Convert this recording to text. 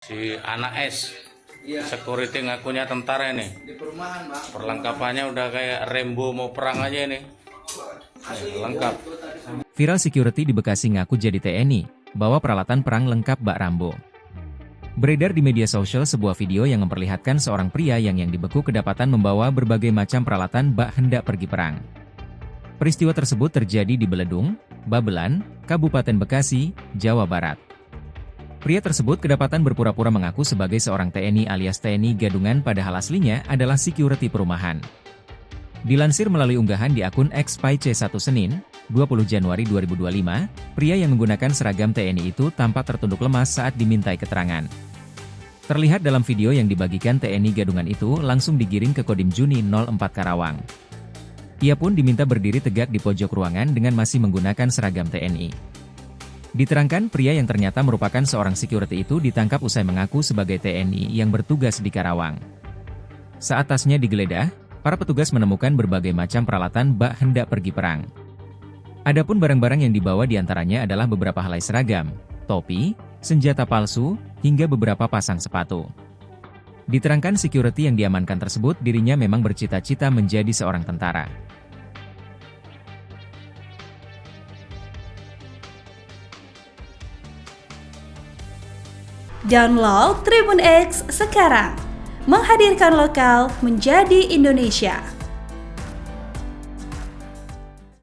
Si anak S, Iya, security ngakunya tentara ini. di perumahan, Bang. Perlengkapannya udah kayak Rambo mau perang aja ini. Lengkap. Viral security di Bekasi ngaku jadi TNI, bawa peralatan perang lengkap bak Rambo. Beredar di media sosial sebuah video yang memperlihatkan seorang pria yang dibeku kedapatan membawa berbagai macam peralatan bak hendak pergi perang. Peristiwa tersebut terjadi di Beledung, Babelan, Kabupaten Bekasi, Jawa Barat. Pria tersebut kedapatan berpura-pura mengaku sebagai seorang TNI alias TNI Gadungan padahal aslinya adalah security perumahan. Dilansir melalui unggahan di akun X C1 Senin, 20 Januari 2025, pria yang menggunakan seragam TNI itu tampak tertunduk lemas saat dimintai keterangan. Terlihat dalam video yang dibagikan TNI Gadungan itu langsung digiring ke Kodim Juni 04 Karawang. Ia pun diminta berdiri tegak di pojok ruangan dengan masih menggunakan seragam TNI. Diterangkan pria yang ternyata merupakan seorang security itu ditangkap usai mengaku sebagai TNI yang bertugas di Karawang. Saat tasnya digeledah, para petugas menemukan berbagai macam peralatan bak hendak pergi perang. Adapun barang-barang yang dibawa diantaranya adalah beberapa helai seragam, topi, senjata palsu, hingga beberapa pasang sepatu. Diterangkan security yang diamankan tersebut dirinya memang bercita-cita menjadi seorang tentara. Download Tribun X sekarang, menghadirkan lokal menjadi Indonesia.